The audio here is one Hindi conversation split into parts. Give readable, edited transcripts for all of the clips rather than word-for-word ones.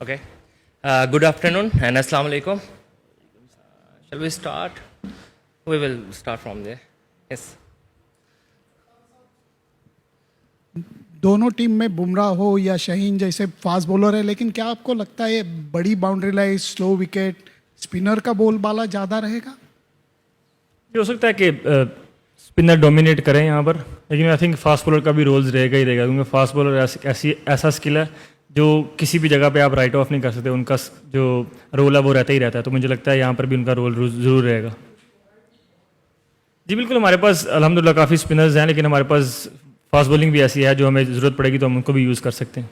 Okay. Good afternoon and Assalamu alaikum. Shall we start? We will start from there. Yes. दोनों टीम में बुमराह हो या शाहीन जैसे फास्ट बॉलर है, लेकिन क्या आपको लगता है ये बड़ी boundary line, slow wicket, spinner का बोलबाला ज़्यादा रहेगा? ये हो सकता है कि स्पिनर डोमिनेट करें यहाँ पर, लेकिन आई थिंक फास्ट बॉलर का भी रोल्स रहेगा ही रहेगा, क्योंकि फास्ट बॉलर ऐसा स्किल है जो किसी भी जगह पे आप राइट ऑफ नहीं कर सकते। उनका जो रोल है वो रहता ही रहता है, तो मुझे लगता है यहाँ पर भी उनका रोल ज़रूर रहेगा। जी बिल्कुल, हमारे पास अल्हम्दुलिल्लाह काफ़ी स्पिनर्स हैं, लेकिन हमारे पास फास्ट बॉलिंग भी ऐसी है जो हमें ज़रूरत पड़ेगी तो हम उनको भी यूज़ कर सकते हैं।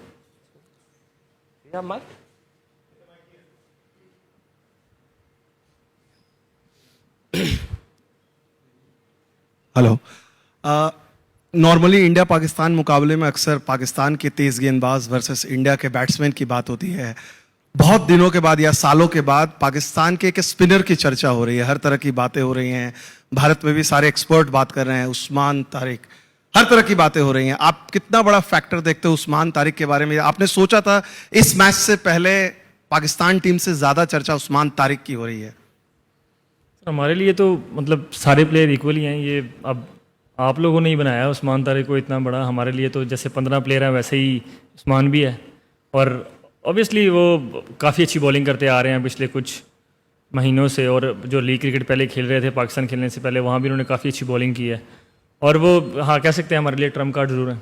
हेलो। नॉर्मली इंडिया पाकिस्तान मुकाबले में अक्सर पाकिस्तान के तेज़ गेंदबाज वर्सेस इंडिया के बैट्समैन की बात होती है। बहुत दिनों के बाद या सालों के बाद पाकिस्तान के एक स्पिनर की चर्चा हो रही है, हर तरह की बातें हो रही हैं। भारत में भी सारे एक्सपर्ट बात कर रहे हैं, उस्मान तारिक, हर तरह की बातें हो रही हैं। आप कितना बड़ा फैक्टर देखते हो उस्मान तारिक के बारे में? आपने सोचा था इस मैच से पहले पाकिस्तान टीम से ज़्यादा चर्चा उस्मान तारिक की हो रही है? हमारे लिए तो मतलब सारे प्लेयर इक्वली हैं। ये अब आप लोगों ने ही बनाया उस्मान तारिक को इतना बड़ा, हमारे लिए तो जैसे 15 प्लेयर हैं वैसे ही उस्मान भी है। और ऑब्वियसली वो काफ़ी अच्छी बॉलिंग करते आ रहे हैं पिछले कुछ महीनों से, और जो लीग क्रिकेट पहले खेल रहे थे पाकिस्तान खेलने से पहले, वहाँ भी उन्होंने काफ़ी अच्छी बॉलिंग की है। और वो हाँ कह सकते हैं हमारे लिए ट्रम्प कार्ड ज़रूर है।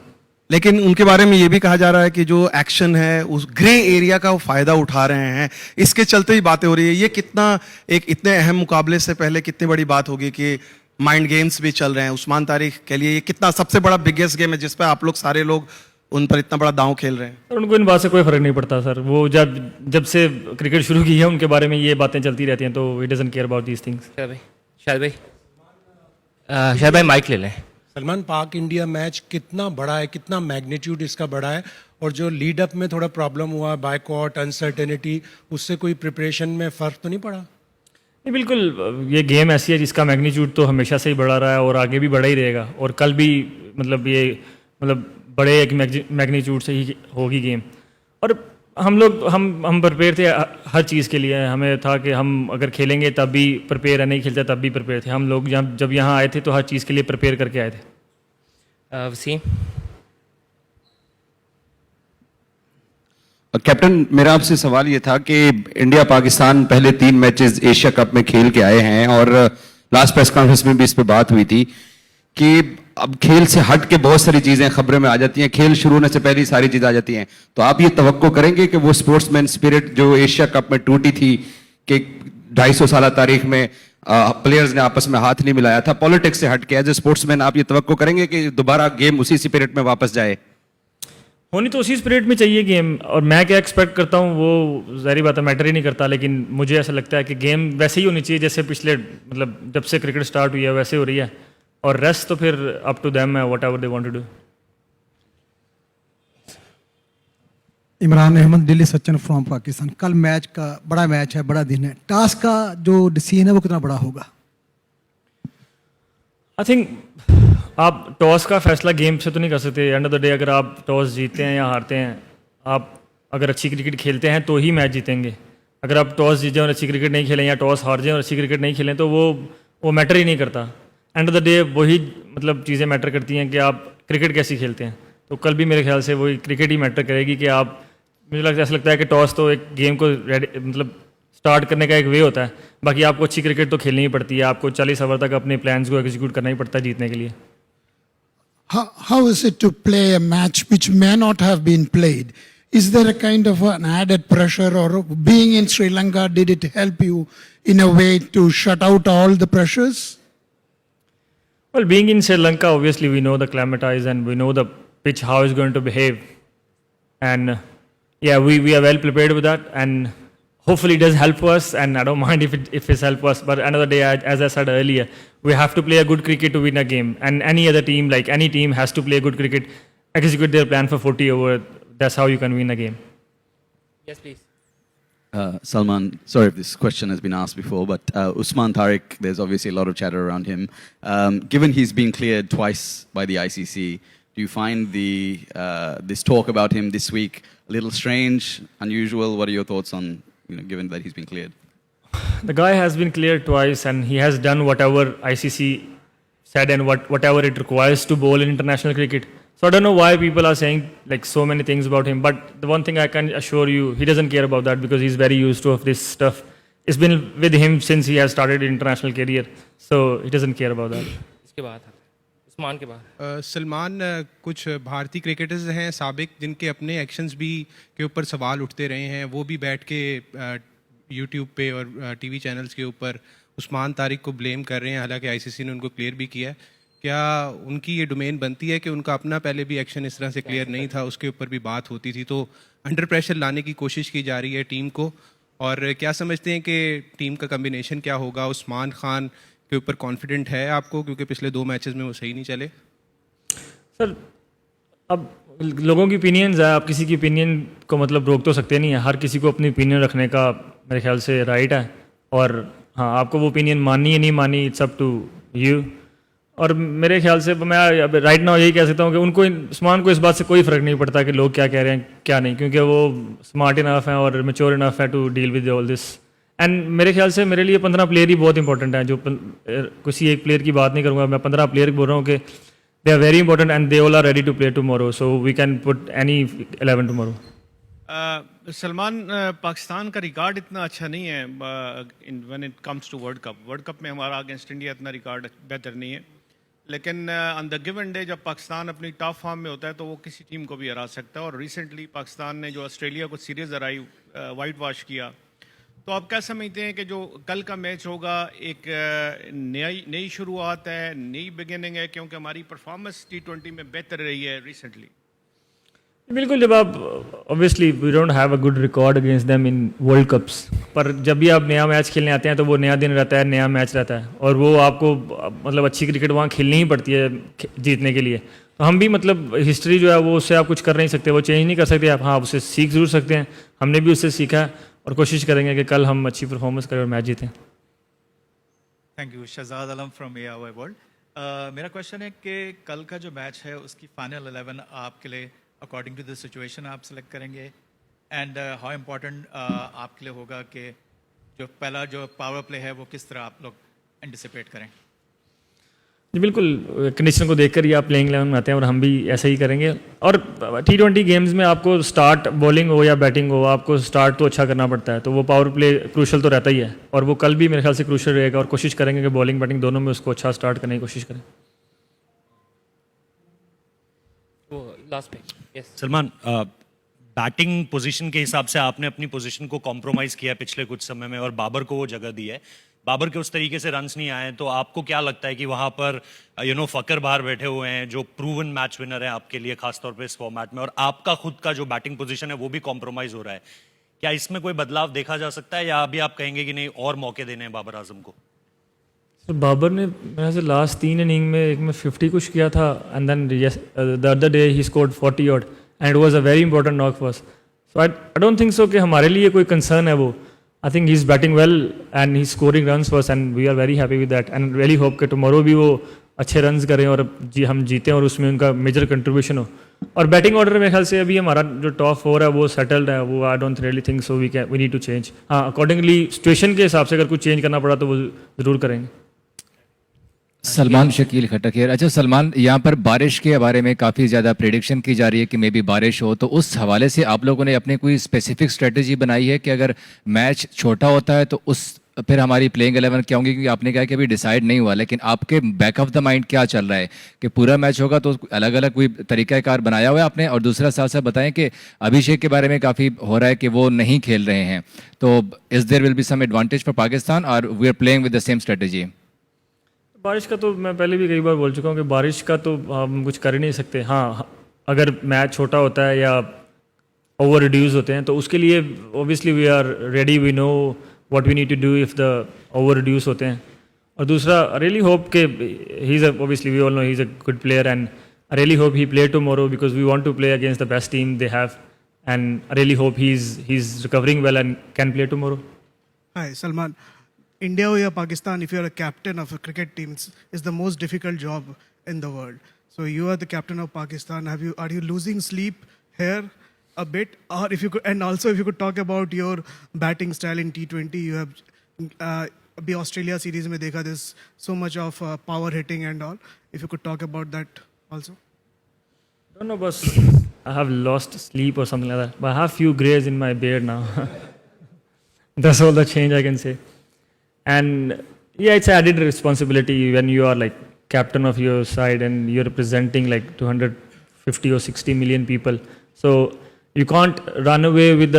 लेकिन उनके बारे में ये भी कहा जा रहा है कि जो एक्शन है उस ग्रे एरिया का वो फायदा उठा रहे हैं, इसके चलते ही बातें हो रही है। ये कितना एक इतने अहम मुकाबले से पहले कितनी बड़ी बात होगी कि माइंड गेम्स भी चल रहे हैं उस्मान तारिक के लिए। ये कितना सबसे बड़ा बिगेस्ट गेम है जिस पर आप लोग सारे लोग उन पर इतना बड़ा दांव खेल रहे हैं? और उनको इन बात से कोई फ़र्क नहीं पड़ता सर। वो जब से क्रिकेट शुरू की है उनके बारे में ये बातें चलती रहती हैं, तो he doesn't care about these things. शायद भाई माइक ले लें। सलमान, पाक इंडिया मैच कितना बड़ा है, कितना मैग्नीट्यूड इसका बड़ा है, और जो लीड अप में थोड़ा प्रॉब्लम हुआ, बायकॉट, अनसर्टेनिटी, उससे कोई प्रिपरेशन में फ़र्क तो नहीं पड़ा? नहीं बिल्कुल, ये गेम ऐसी है जिसका मैग्नीट्यूड तो हमेशा से ही बढ़ा रहा है और आगे भी बढ़ा ही रहेगा, और कल भी मतलब बड़े एक मैग्नीट्यूड से ही होगी गेम। और हम प्रिपेयर थे हर चीज़ के लिए। हमें था कि हम अगर खेलेंगे तब भी प्रिपेयर है, नहीं खेलते तब भी प्रिपेयर थे। हम लोग जब यहाँ आए थे तो हर चीज़ के लिए प्रिपेयर करके आए थे। वसीम। कैप्टन, मेरा आपसे सवाल ये था कि इंडिया पाकिस्तान पहले 3 मैचेस एशिया कप में खेल के आए हैं, और लास्ट प्रेस कॉन्फ्रेंस में भी इस पे बात हुई थी कि अब खेल से हट के बहुत सारी चीजें खबरों में आ जाती हैं, खेल शुरू होने से पहले ही सारी चीजें आ जाती हैं। तो आप ये तवक्को करेंगे कि वो स्पोर्ट्समैन स्पिरिट जो एशिया कप में टूटी थी, कि 250 साल तारीख में प्लेयर्स ने आपस में हाथ नहीं मिलाया था, पॉलिटिक्स से हट के एज ए स्पोर्ट्समैन आप ये तवक्को करेंगे कि दोबारा गेम उसी स्पिरिट में वापस जाए? होनी तो उसी स्पिरिट में चाहिए गेम, और मैं क्या एक्सपेक्ट करता हूँ वो ज़ाहिर बात है मैटर ही नहीं करता, लेकिन मुझे ऐसा लगता है कि गेम वैसे ही होनी चाहिए जैसे पिछले मतलब जब से क्रिकेट स्टार्ट हुई है वैसे हो रही है, और रेस्ट तो फिर अप टू देम है, whatever they want to do. Imran Ahmed, Delhi Sachin from Pakistan. कल मैच का बड़ा मैच है, बड़ा दिन है। टास्क का जो डिसीजन है वो कितना बड़ा होगा? आई थिंक आप टॉस का फैसला गेम से तो नहीं कर सकते। एंड ऑफ द डे अगर आप टॉस जीतते हैं या हारते हैं, आप अगर अच्छी क्रिकेट खेलते हैं तो ही मैच जीतेंगे। अगर आप टॉस जीतें और अच्छी क्रिकेट नहीं खेलें, या टॉस हार जाएं और अच्छी क्रिकेट नहीं खेलें, तो वो मैटर ही नहीं करता। एंड ऑफ द डे वही मतलब चीज़ें मैटर करती हैं कि आप क्रिकेट कैसी खेलते हैं। तो कल भी मेरे ख्याल से वही क्रिकेट ही मैटर करेगी कि आप, मुझे ऐसा लगता है कि टॉस तो एक गेम को मतलब स्टार्ट करने का एक वे होता है, बाकी आपको अच्छी क्रिकेट तो खेलनी ही पड़ती है। आपको 40 ओवर तक अपने प्लान्स को एग्जीक्यूट करना ही पड़ता है जीतने के लिए। How is it to play a match which may not have been played? Is there a kind of an added pressure, or being in Sri Lanka, did it help you in a way to shut out all the pressures? Well, being in Sri Lanka, obviously we know the climate and we know the pitch, how it's going to behave. And yeah, we are well prepared with that, and hopefully it does help us, and I don't mind if it's help us. But another day, as I said earlier, we have to play a good cricket to win a game. And any other team, like any team, has to play good cricket, execute their plan for 40 over. That's how you can win a game. Yes, please. Salman, sorry if this question has been asked before, but Usman Tariq, there's obviously a lot of chatter around him. Given he's been cleared twice by the ICC, Do you find this talk about him this week a little strange, unusual? What are your thoughts on, given that he's been cleared? The guy has been cleared twice and he has done whatever ICC said and whatever it requires to bowl in international cricket. So I don't know why people are saying like so many things about him. But the one thing I can assure you, he doesn't care about that because he's very used to of this stuff. It's been with him since he has started his international career. So he doesn't care about that. इसके बाद उस्मान के बाद सलमान कुछ भारतीय क्रिकेटर्स हैं साबिक जिनके अपने एक्शंस भी के ऊपर सवाल उठते रहे हैं, वो भी बैठ के यूट्यूब पे और टीवी चैनल्स के ऊपर उस्मान तारिक को ब्लेम कर रहे हैं, हालांकि आईसीसी ने उनको क्लियर भी किया है. क्या उनकी ये डोमेन बनती है कि उनका अपना पहले भी एक्शन इस तरह से क्लियर नहीं था, उसके ऊपर भी बात होती थी, तो अंडर प्रेशर लाने की कोशिश की जा रही है टीम को? और क्या समझते हैं कि टीम का कम्बिनेशन क्या होगा? उस्मान खान के ऊपर कॉन्फिडेंट है आपको, क्योंकि पिछले 2 मैचेस में वो सही नहीं चले? सर अब लोगों की ओपिनियंस है, आप किसी की ओपिनियन को मतलब रोक तो सकते नहीं है. हर किसी को अपनी ओपिनियन रखने का मेरे ख्याल से राइट है. और हाँ, आपको वो ओपिनियन माननी है नहीं माननी, इट्स अप टू यू. और मेरे ख्याल से मैं राइट नाउ यही कह सकता हूँ कि उनको उस्मान को इस बात से कोई फ़र्क नहीं पड़ता कि लोग क्या कह रहे हैं क्या नहीं, क्योंकि वो स्मार्ट इनफ हैं और मेच्योर इनफ है to deal with all this. And मेरे ख्याल से मेरे लिए 15 प्लेयर ही बहुत इंपॉर्टेंट हैं. जो किसी एक प्लेयर की बात नहीं करूँगा, मैं 15 प्लेयर बोल रहा हूँ कि they are very important and they all are ready to play tomorrow, so we can put any 11 tomorrow. Salman, Pakistan का रिकॉर्ड इतना अच्छा नहीं है when it comes to world cup में हमारा अगेंस्ट इंडिया इतना रिकॉर्ड बेहतर नहीं है, लेकिन ऑन द गिवन डे जब पाकिस्तान अपनी टॉप फॉर्म में होता है तो वो किसी टीम को भी हरा सकता है. और रिसेंटली पाकिस्तान ने जो ऑस्ट्रेलिया को सीरीज हराई, वाइट वॉश किया, तो आप क्या समझते हैं कि जो कल का मैच होगा एक नई शुरुआत है, नई बिगिनिंग है, क्योंकि हमारी परफॉर्मेंस T20 में बेहतर रही है रिसेंटली? बिल्कुल. जब आप obviously we don't have a good record against them in world cups, पर जब भी आप नया मैच खेलने आते हैं तो वो नया दिन रहता है, नया मैच रहता है, और वो आपको मतलब अच्छी क्रिकेट वहाँ खेलनी ही पड़ती है जीतने के लिए. तो हम भी मतलब हिस्ट्री जो है वो उससे आप कुछ कर नहीं सकते, वो चेंज नहीं कर सकते आप. हाँ, उससे सीख ज़रूर सकते हैं. हमने भी उससे सीखा है और कोशिश करेंगे कि कल हम अच्छी परफॉर्मेंस करें और मैच जीतें. Thank you. Shahzad Alam from AOI world. मेरा क्वेश्चन है कि कल का जो मैच है उसकी फाइनल 11 आपके लिए अकॉर्डिंग टू द सिचुएशन आप सेलेक्ट करेंगे, एंड हाउ इम्पोर्टेंट आपके लिए होगा कि जो पहला जो पावर प्ले है वो किस तरह आप लोग एंटिसिपेट करें? जी बिल्कुल, कंडीशन को देखकर ही आप प्लेइंग 11 में आते हैं और हम भी ऐसा ही करेंगे. और T20 गेम्स में आपको स्टार्ट बॉलिंग हो या बैटिंग हो, आपको स्टार्ट तो अच्छा करना पड़ता है, तो वो पावर प्ले क्रूशल तो रहता ही है, और वो कल भी मेरे ख्याल से क्रूशल रहेगा. और कोशिश करेंगे कि बॉलिंग बैटिंग दोनों में उसको अच्छा स्टार्ट करने की कोशिश करें. लास्ट पे यस सलमान, बैटिंग पोजीशन के हिसाब से आपने अपनी पोजीशन को कॉम्प्रोमाइज़ किया पिछले कुछ समय में और बाबर को वो जगह दी है. बाबर के उस तरीके से रन्स नहीं आए, तो आपको क्या लगता है कि वहाँ पर फ़कर बाहर बैठे हुए हैं जो प्रूवन मैच विनर है आपके लिए, खासतौर पे इस फॉर्मेट में, और आपका खुद का जो बैटिंग पोजीशन है वो भी कॉम्प्रोमाइज़ हो रहा है. क्या इसमें कोई बदलाव देखा जा सकता है या अभी आप कहेंगे कि नहीं और मौके देने हैं बाबर आजम को? तो बाबर ने मेरे से लास्ट 3 इनिंग में एक में 50 कुछ किया था, and then the other day he scored 40 odd, and it was a very important knock for us. So I don't think so कि हमारे लिए कोई कंसर्न है वो. I think he is batting well and he is scoring runs for us, and we are very happy with that, and really hope कि टुमारो भी वो अच्छे रन्स करें और हम जीतें और उसमें उनका मेजर कंट्रीब्यूशन हो. और बैटिंग ऑर्डर मेरे ख्याल से अभी हमारा जो टॉप 4 है वो सेटल्ड है. वो I don't really think so we need to change. हाँ, अकॉर्डिंगली सिचुएशन के हिसाब से अगर कुछ चेंज करना पड़ा तो वो ज़रूर करेंगे. सलमान शकील खटक हियर. अच्छा सलमान, यहाँ पर बारिश के बारे में काफ़ी ज़्यादा प्रेडिक्शन की जा रही है कि मे बी बारिश हो, तो उस हवाले से आप लोगों ने अपनी कोई स्पेसिफिक स्ट्रेटजी बनाई है कि अगर मैच छोटा होता है तो उस फिर हमारी प्लेइंग 11 क्या होंगी? क्योंकि आपने कहा कि अभी डिसाइड नहीं हुआ, लेकिन आपके बैक ऑफ द माइंड क्या चल रहा है कि पूरा मैच होगा तो अलग अलग कोई तरीक़ाकार बनाया हुआ है आपने? और दूसरा साथ साथ बताएं कि अभिषेक के बारे में काफ़ी हो रहा है कि वो नहीं खेल रहे हैं, तो is there will be some advantage for Pakistan और we are playing with the same strategy? बारिश का तो मैं पहले भी कई बार बोल चुका हूँ कि बारिश का तो हम कुछ कर ही नहीं सकते. हाँ, अगर मैच छोटा होता है या ओवर रिड्यूस होते हैं तो उसके लिए obviously we are ready, we know what we need to do if the over reduce होते हैं. और दूसरा, आई रियली होप कि he is obviously we all know he is a good player, and I really hope he play tomorrow because we want to play against the best team they have, and I really hope he is recovering well and can play tomorrow. Hi, Salman. India or Pakistan, if you're a captain of a cricket team, is the most difficult job in the world. So you are the captain of Pakistan. Are you losing sleep here a bit? Or if you could, and also if you could talk about your batting style in T20. You have अभी ऑस्ट्रेलिया सीरीज में देखा this so much of power hitting and all. If you could talk about that also. Don't know, boss. I have lost sleep or something like that. But I have few grays in my beard now. That's all the change I can say. And yeah, it's added responsibility when you are like captain of your side and you're representing like 250 or 60 million people. So you can't run away with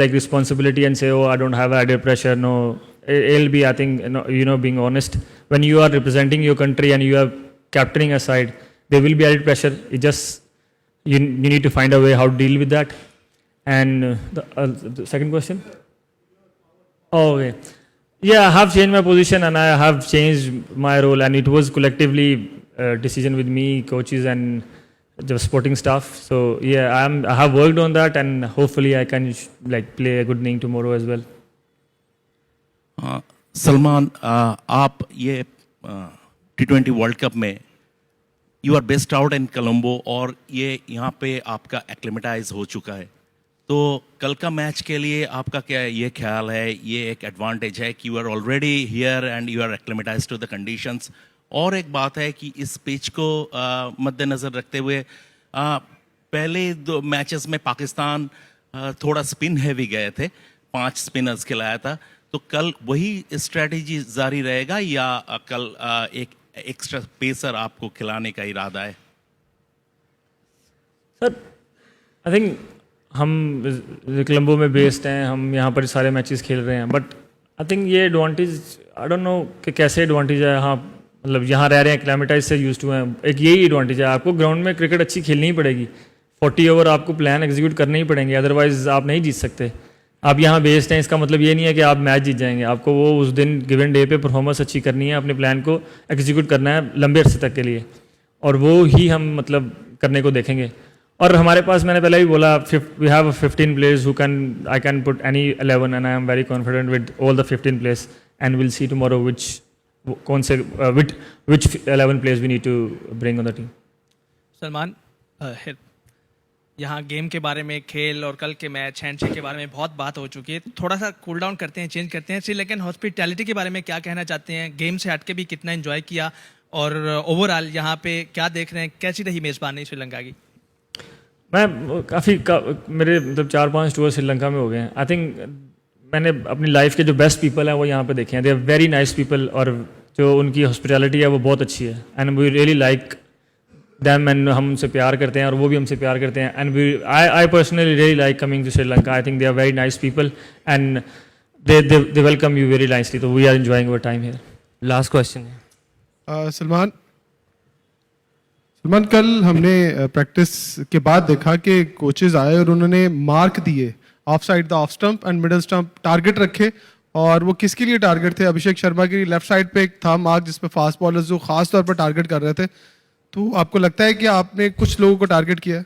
like responsibility and say, oh, I don't have added pressure. No, it'll be, I think, being honest. When you are representing your country and you are captaining a side, there will be added pressure. It just, you need to find a way how to deal with that. And the second question? Oh, okay. Yeah, I have changed my position and I have changed my role, and it was collectively decision with me, coaches and the sporting staff. So yeah, I have worked on that, and hopefully I can like play a good inning tomorrow as well. Salman, आप ये T20 वर्ल्ड कप में you are best out in Colombo और ये यहाँ पे आपका एक्लिमेटाइज हो चुका है, तो कल का मैच के लिए आपका क्या ये ख्याल है? ये एक एडवांटेज है कि you are already here and you are acclimatize to the conditions. और एक बात है कि इस पिच को मद्देनज़र रखते हुए पहले 2 मैचेस में पाकिस्तान थोड़ा स्पिन हैवी गए थे, 5 स्पिनर्स खिलाया था, तो कल वही स्ट्रेटजी जारी रहेगा या कल एक एक्स्ट्रा पेसर आपको खिलाने का इरादा है? सर, आई थिंक हम कोलंबो में बेस्ड हैं, हम यहाँ पर सारे मैचेस खेल रहे हैं, बट आई थिंक ये एडवांटेज, आई डोंट नो कि कैसे एडवांटेज है. हाँ, मतलब यहाँ रह रहे हैं, क्लाइमेटाइज से यूज टू हैं, एक यही एडवांटेज है. आपको ग्राउंड में क्रिकेट अच्छी खेलनी ही पड़ेगी, 40 ओवर आपको प्लान एग्जीक्यूट करने ही पड़ेंगे, अदरवाइज आप नहीं जीत सकते. आप यहाँ बेस्ड हैं, इसका मतलब ये नहीं है कि आप मैच जीत जाएंगे. आपको वो उस दिन गिवन डे पे परफॉर्मेंस अच्छी करनी है, अपने प्लान को एग्जीक्यूट करना है लंबे अरसे तक के लिए, और वो ही हम मतलब करने को देखेंगे. और हमारे पास, मैंने पहले भी बोला, we have 15 players who can, I can put any 11 and I am very confident with all the 15 players, and will see tomorrow कौन से which 11 players we need to bring on the team. Salman, यहाँ गेम के बारे में, खेल और कल के मैच, हैंडशेक के बारे में बहुत बात हो चुकी है. थोड़ा सा कूल डाउन करते हैं, चेंज करते हैं. श्रीलंकन हॉस्पिटैलिटी के बारे में क्या कहना चाहते हैं? गेम से हट के भी कितना एंजॉय किया, और ओवरऑल यहाँ पे क्या देख रहे हैं, कैसी रही मेज़बानी श्रीलंका की? मैं मेरे मतलब 4-5 टूर श्रीलंका में हो गए हैं. आई थिंक मैंने अपनी लाइफ के जो बेस्ट पीपल हैं वो यहाँ पे देखे हैं. They are very nice people, और जो उनकी हॉस्पिटैलिटी है वो बहुत अच्छी है, and we really like them, and हम उनसे प्यार करते हैं और वो भी हमसे प्यार करते हैं. And I personally really like coming to Sri Lanka. I think they are very nice people and they welcome you very nicely. तो we are enjoying our time here. Last question है सलमान, कल हमने प्रैक्टिस के बाद देखा कि कोचेज आए और उन्होंने मार्क दिए of side the off stump and middle stump, target रखे. और वो किसके लिए टारगेट थे? अभिषेक शर्मा की लेफ्ट साइड पे एक था मार्क जिस पे फास्ट बॉलर्स जो खास तौर पर टारगेट कर रहे थे. तो आपको लगता है कि आपने कुछ लोगों को टारगेट किया?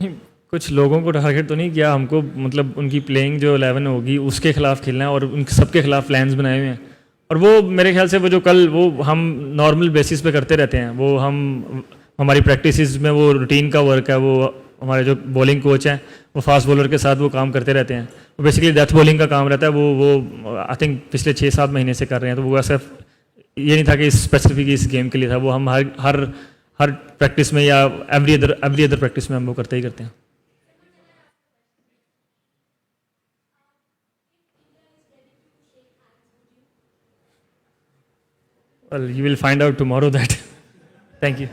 नहीं, कुछ लोगों को टारगेट तो नहीं किया. हमको मतलब उनकी प्लेइंग जो 11 होगी उसके खिलाफ खेलना है, और उनके सबके खिलाफ प्लान्स बनाए हुए हैं. और वो मेरे ख्याल से वो जो कल वो हम नॉर्मल बेसिस पे करते रहते हैं, वो हमारी प्रैक्टिसेस में वो रूटीन का वर्क है. वो हमारे जो बॉलिंग कोच हैं वो फास्ट बॉलर के साथ वो काम करते रहते हैं. वो बेसिकली डेथ बॉलिंग का काम रहता है. वो आई थिंक पिछले 6-7 महीने से कर रहे हैं. तो वो ऐसा ये नहीं था कि स्पेसिफिक इस गेम के लिए था, वो हम हर प्रैक्टिस में या एवरी अदर प्रैक्टिस में हम वो करते ही करते हैं. Well, you will find out tomorrow that. Thank you.